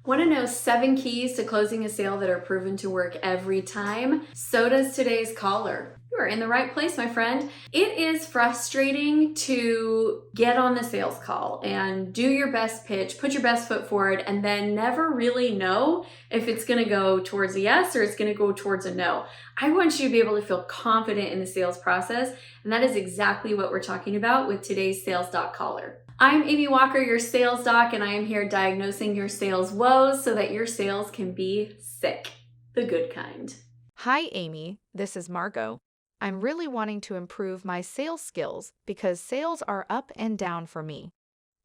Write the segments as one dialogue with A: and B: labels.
A: Want to know 7 keys to closing a sale that are proven to work every time? So does today's caller. You are in the right place, my friend. It is frustrating to get on the sales call and do your best pitch, put your best foot forward, and then never really know if it's going to go towards a yes or it's going to go towards a no. I want you to be able to feel confident in the sales process, and that is exactly what we're talking about with today's Sales Doc caller. I'm Amy Walker, your sales doc, and I am here diagnosing your sales woes so that your sales can be sick, the good kind.
B: Hi, Amy. This is Margot. I'm really wanting to improve my sales skills because sales are up and down for me.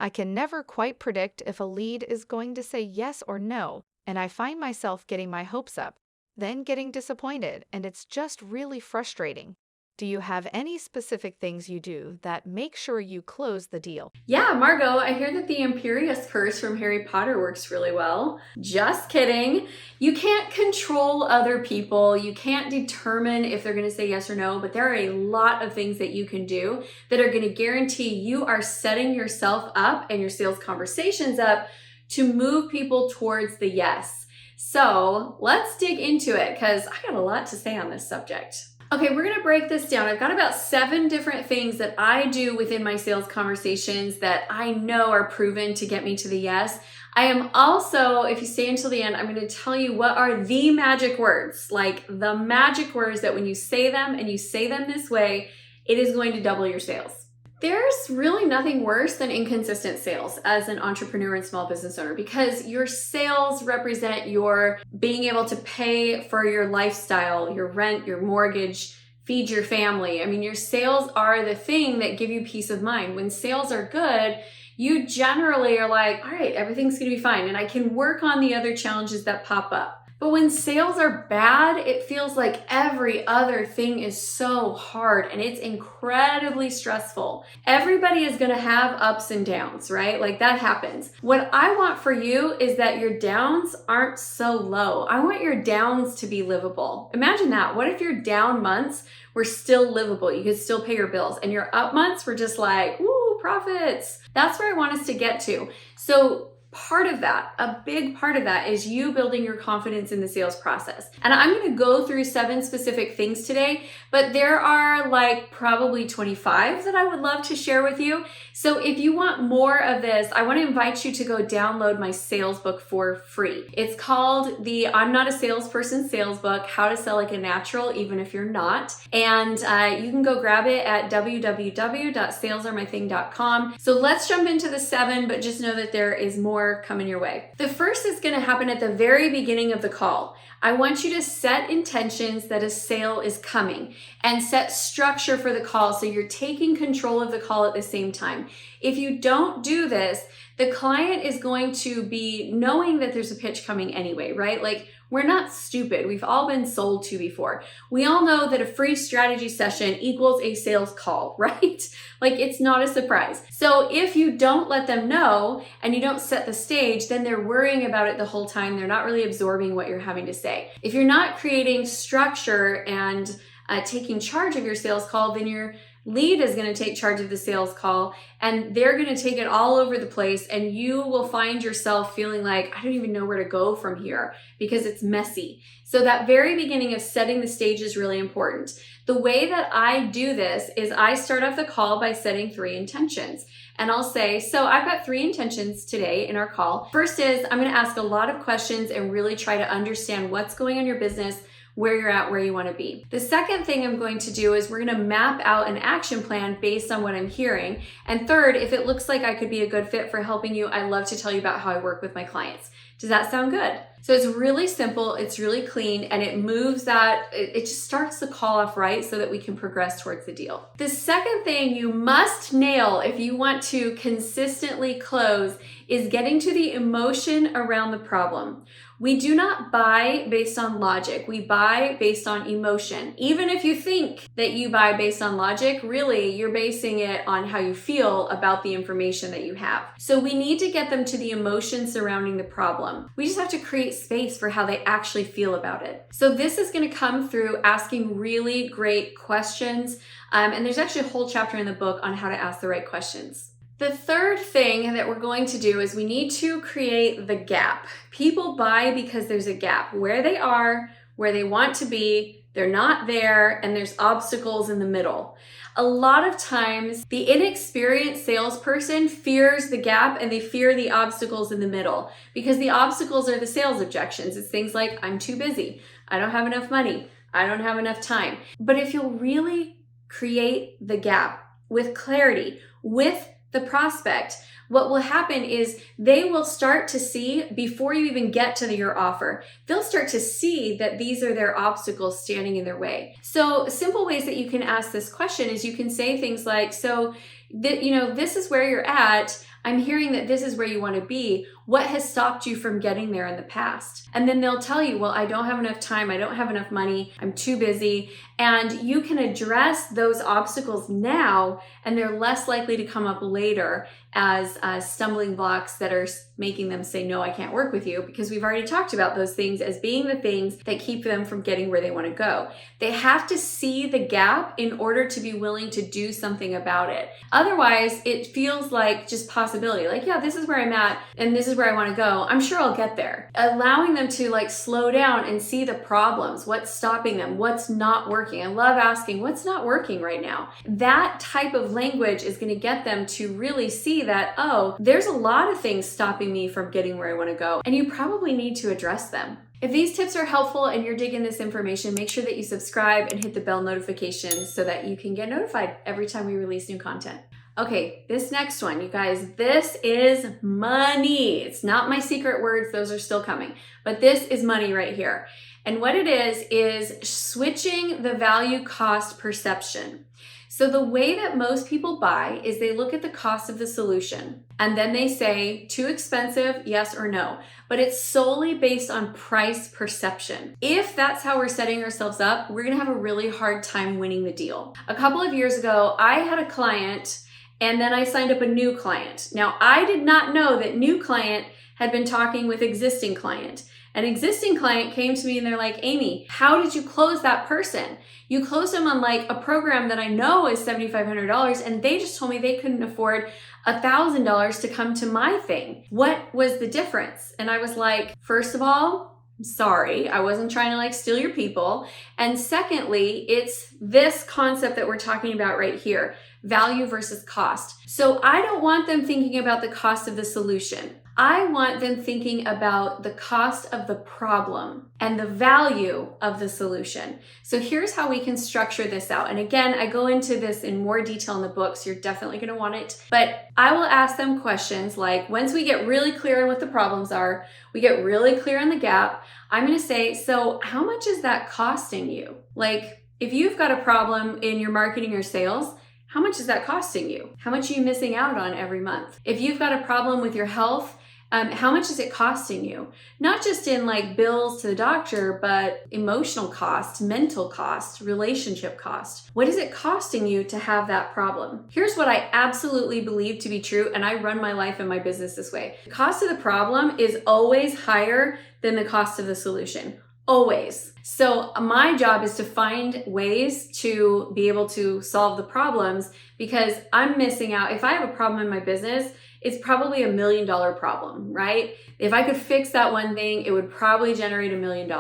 B: I can never quite predict if a lead is going to say yes or no, and I find myself getting my hopes up, then getting disappointed, and it's just really frustrating. Do you have any specific things you do that make sure you close the deal?
A: Yeah, Margot, I hear that the Imperious Curse from Harry Potter works really well. Just kidding. You can't control other people. You can't determine if they're going to say yes or no, but there are a lot of things that you can do that are going to guarantee you are setting yourself up and your sales conversations up to move people towards the yes. So let's dig into it because I got a lot to say on this subject. Okay, we're gonna break this down. I've got about 7 different things that I do within my sales conversations that I know are proven to get me to the yes. I am also, if you stay until the end, I'm gonna tell you what are the magic words, like the magic words that when you say them and you say them this way, it is going to double your sales. There's really nothing worse than inconsistent sales as an entrepreneur and small business owner because your sales represent your being able to pay for your lifestyle, your rent, your mortgage, feed your family. I mean, your sales are the thing that give you peace of mind. When sales are good, you generally are like, all right, everything's gonna be fine and I can work on the other challenges that pop up. But when sales are bad, it feels like every other thing is so hard and it's incredibly stressful. Everybody is gonna have ups and downs, right? Like that happens. What I want for you is that your downs aren't so low. I want your downs to be livable. Imagine that. What if your down months were still livable? You could still pay your bills and your up months were just like, woo, profits. That's where I want us to get to. So part of that, a big part of that is you building your confidence in the sales process. And I'm going to go through 7 specific things today, but there are like probably 25 that I would love to share with you. So if you want more of this, I want to invite you to go download my sales book for free. It's called the I'm Not a Salesperson Sales Book, How to Sell Like a Natural Even If You're Not. And you can go grab it at www.salesaremything.com. So let's jump into the 7, but just know that there is more coming your way. The first is going to happen at the very beginning of the call. I want you to set intentions that a sale is coming and set structure for the call so you're taking control of the call at the same time. If you don't do this, the client is going to be knowing that there's a pitch coming anyway, right? Like we're not stupid. We've all been sold to before. We all know that a free strategy session equals a sales call, right? Like it's not a surprise. So if you don't let them know and you don't set the stage, then they're worrying about it the whole time. They're not really absorbing what you're having to say. If you're not creating structure and taking charge of your sales call, then your lead is going to take charge of the sales call and they're going to take it all over the place and you will find yourself feeling like, I don't even know where to go from here because it's messy. So that very beginning of setting the stage is really important. The way that I do this is I start off the call by setting 3 intentions. And I'll say, so I've got 3 intentions today in our call. First is I'm going to ask a lot of questions and really try to understand what's going on in your business, where you're at, where you want to be. The second thing I'm going to do is we're going to map out an action plan based on what I'm hearing. And third, if it looks like I could be a good fit for helping you, I love to tell you about how I work with my clients. Does that sound good? So it's really simple, it's really clean, and it moves it just starts the call off right so that we can progress towards the deal. The second thing you must nail if you want to consistently close is getting to the emotion around the problem. We do not buy based on logic. We buy based on emotion. Even if you think that you buy based on logic, really you're basing it on how you feel about the information that you have. So we need to get them to the emotion surrounding the problem. We just have to create space for how they actually feel about it. So this is going to come through asking really great questions. And there's actually a whole chapter in the book on how to ask the right questions. The third thing that we're going to do is we need to create the gap. People buy because there's a gap where they are, where they want to be, they're not there, and there's obstacles in the middle. A lot of times, the inexperienced salesperson fears the gap and they fear the obstacles in the middle because the obstacles are the sales objections. It's things like, I'm too busy, I don't have enough money, I don't have enough time. But if you'll really create the gap with clarity, with the prospect, what will happen is they will start to see, before you even get to your offer, they'll start to see that these are their obstacles standing in their way. So simple ways that you can ask this question is you can say things like, so that, this is where you're at. I'm hearing that this is where you want to be. What has stopped you from getting there in the past? And then they'll tell you, well, I don't have enough time. I don't have enough money. I'm too busy. And you can address those obstacles now, and they're less likely to come up later as stumbling blocks that are making them say, no, I can't work with you, because we've already talked about those things as being the things that keep them from getting where they want to go. They have to see the gap in order to be willing to do something about it. Otherwise, it feels like just possibility. Like, yeah, this is where I'm at and this is where I want to go. I'm sure I'll get there. Allowing them to slow down and see the problems, what's stopping them, what's not working. I love asking, what's not working right now? That type of language is going to get them to really see that, oh, there's a lot of things stopping me from getting where I want to go, and you probably need to address them. If these tips are helpful and you're digging this information, make sure that you subscribe and hit the bell notifications so that you can get notified every time we release new content. Okay, this next one, you guys, this is money. It's not my secret words, those are still coming, but this is money right here. And what it is switching the value cost perception. So the way that most people buy is they look at the cost of the solution and then they say, too expensive, yes or no. But it's solely based on price perception. If that's how we're setting ourselves up, we're gonna have a really hard time winning the deal. A couple of years ago, I had a client and then I signed up a new client. Now, I did not know that new client had been talking with existing client. An existing client came to me and they're like, Amy, how did you close that person? You closed them on a program that I know is $7,500 and they just told me they couldn't afford $1,000 to come to my thing. What was the difference? And I was like, first of all, I'm sorry, I wasn't trying to steal your people. And secondly, it's this concept that we're talking about right here, value versus cost. So I don't want them thinking about the cost of the solution. I want them thinking about the cost of the problem and the value of the solution. So here's how we can structure this out. And again, I go into this in more detail in the book, so you're definitely going to want it. But I will ask them questions like, once we get really clear on what the problems are, we get really clear on the gap, I'm going to say, so how much is that costing you? If you've got a problem in your marketing or sales, how much is that costing you? How much are you missing out on every month? If you've got a problem with your health, how much is it costing you? Not just in bills to the doctor, but emotional cost, mental cost, relationship cost. What is it costing you to have that problem? Here's what I absolutely believe to be true, and I run my life and my business this way. The cost of the problem is always higher than the cost of the solution. Always. So my job is to find ways to be able to solve the problems because I'm missing out. If I have a problem in my business, it's probably $1 million problem, right? If I could fix that one thing, it would probably generate $1 million.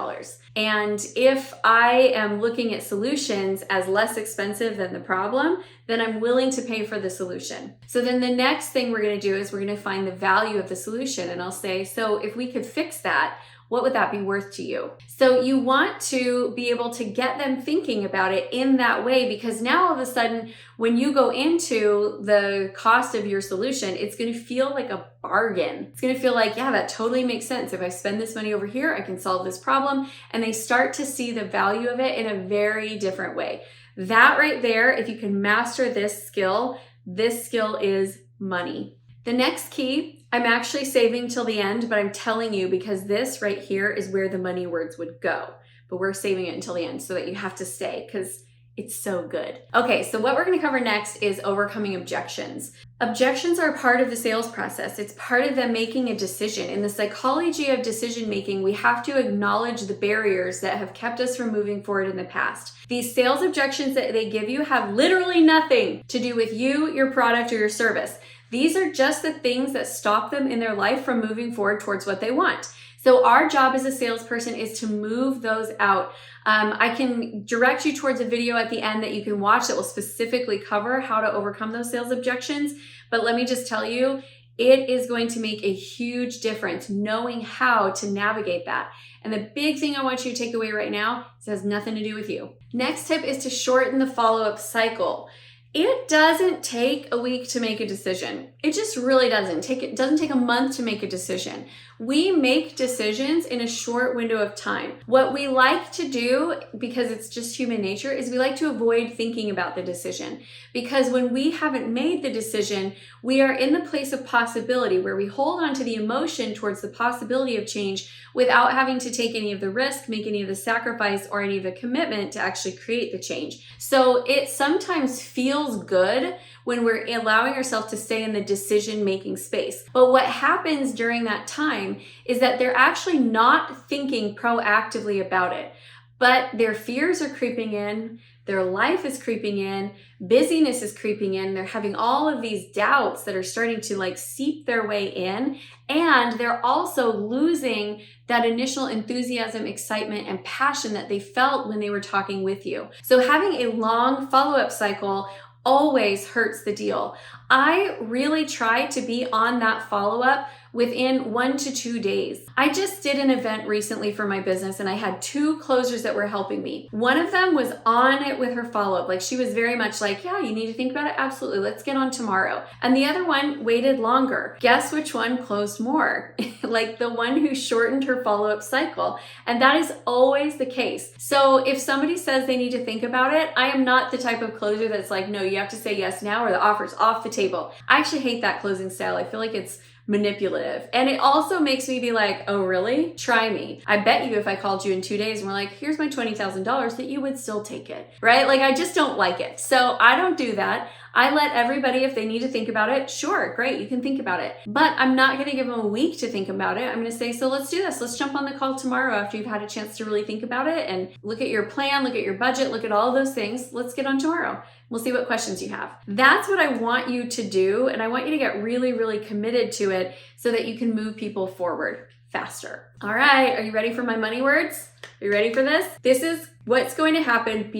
A: And if I am looking at solutions as less expensive than the problem, then I'm willing to pay for the solution. So then the next thing we're going to do is we're going to find the value of the solution. And I'll say, so if we could fix that, what would that be worth to you? So you want to be able to get them thinking about it in that way, because now all of a sudden, when you go into the cost of your solution, it's going to feel like a bargain. It's going to feel like, yeah, that totally makes sense. If I spend this money over here, I can solve this problem. And they start to see the value of it in a very different way. That right there, if you can master this skill is money. The next key, I'm actually saving till the end, but I'm telling you because this right here is where the money words would go. But we're saving it until the end so that you have to stay because it's so good. Okay, so what we're going to cover next is overcoming objections. Objections are part of the sales process. It's part of them making a decision. In the psychology of decision making, we have to acknowledge the barriers that have kept us from moving forward in the past. These sales objections that they give you have literally nothing to do with you, your product, or your service. These are just the things that stop them in their life from moving forward towards what they want. So our job as a salesperson is to move those out. I can direct you towards a video at the end that you can watch that will specifically cover how to overcome those sales objections. But let me just tell you, it is going to make a huge difference knowing how to navigate that. And the big thing I want you to take away right now is it has nothing to do with you. Next tip is to shorten the follow-up cycle. It doesn't take a week to make a decision. It just really doesn't. It doesn't take a month to make a decision. We make decisions in a short window of time. What we like to do, because it's just human nature, is we like to avoid thinking about the decision. Because when we haven't made the decision, we are in the place of possibility where we hold on to the emotion towards the possibility of change without having to take any of the risk, make any of the sacrifice, or any of the commitment to actually create the change. So it sometimes feels good when we're allowing ourselves to stay in the decision-making space. But what happens during that time is that they're actually not thinking proactively about it, but their fears are creeping in, their life is creeping in, busyness is creeping in, they're having all of these doubts that are starting to seep their way in, and they're also losing that initial enthusiasm, excitement, and passion that they felt when they were talking with you. So having a long follow-up cycle always hurts the deal. I really try to be on that follow-up within 1 to 2 days. I just did an event recently for my business and I had 2 closers that were helping me. One of them was on it with her follow-up. She was very much like, yeah, you need to think about it. Absolutely. Let's get on tomorrow. And the other one waited longer. Guess which one closed more? The one who shortened her follow-up cycle. And that is always the case. So if somebody says they need to think about it, I am not the type of closer that's like, no, you have to say yes now or the offer's off the table. I actually hate that closing style. I feel like it's manipulative. And it also makes me be like, oh, really? Try me. I bet you if I called you in 2 days and we're like, here's my $20,000, that you would still take it, right? I just don't like it. So I don't do that. I let everybody, if they need to think about it, sure, great, you can think about it. But I'm not going to give them a week to think about it. I'm going to say, so let's do this. Let's jump on the call tomorrow after you've had a chance to really think about it and look at your plan, look at your budget, look at all of those things. Let's get on tomorrow. We'll see what questions you have. That's what I want you to do. And I want you to get really, really committed to it so that you can move people forward faster. All right, are you ready for my money words? Are you ready for this? This is what's going to happen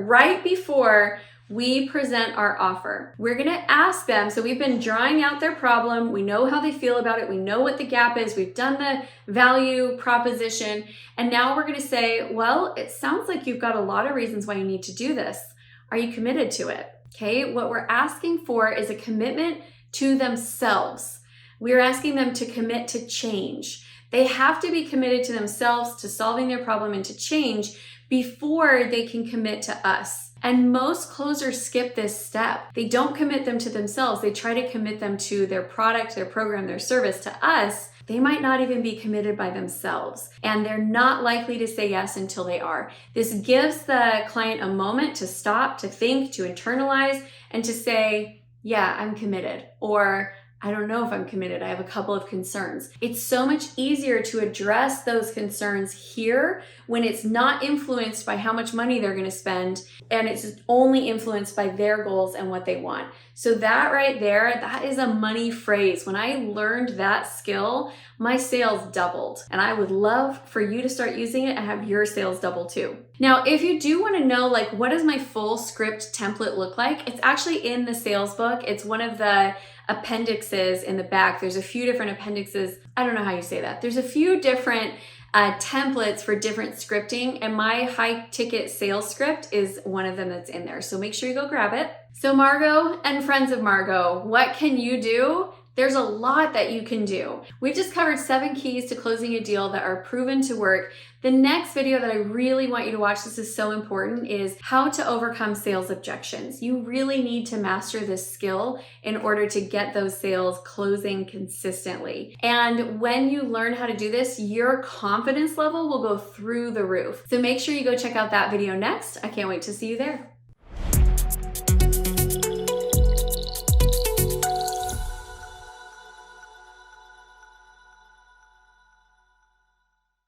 A: right before we present our offer. We're going to ask them, so we've been drawing out their problem, we know how they feel about it, we know what the gap is, we've done the value proposition, and now we're going to say, well, it sounds like you've got a lot of reasons why you need to do this. Are you committed to it? Okay, what we're asking for is a commitment to themselves. We're asking them to commit to change. They have to be committed to themselves, to solving their problem and to change before they can commit to us. And most closers skip this step. They don't commit them to themselves. They try to commit them to their product, their program, their service. To us, they might not even be committed by themselves. And they're not likely to say yes until they are. This gives the client a moment to stop, to think, to internalize, and to say, yeah, I'm committed. Or I don't know if I'm committed. I have a couple of concerns. It's so much easier to address those concerns here when it's not influenced by how much money they're going to spend and it's only influenced by their goals and what they want. So that right there, that is a money phrase. When I learned that skill, my sales doubled. And I would love for you to start using it and have your sales double too. Now, if you do want to know, what does my full script template look like? It's actually in the sales book. It's one of the appendixes in the back. There's a few different appendixes. I don't know how you say that. There's a few different templates for different scripting, and my high ticket sales script is one of them that's in there. So make sure you go grab it. So Margot and friends of Margot, what can you do? There's a lot that you can do. We've just covered 7 keys to closing a deal that are proven to work. The next video that I really want you to watch, this is so important, is how to overcome sales objections. You really need to master this skill in order to get those sales closing consistently. And when you learn how to do this, your confidence level will go through the roof. So make sure you go check out that video next. I can't wait to see you there.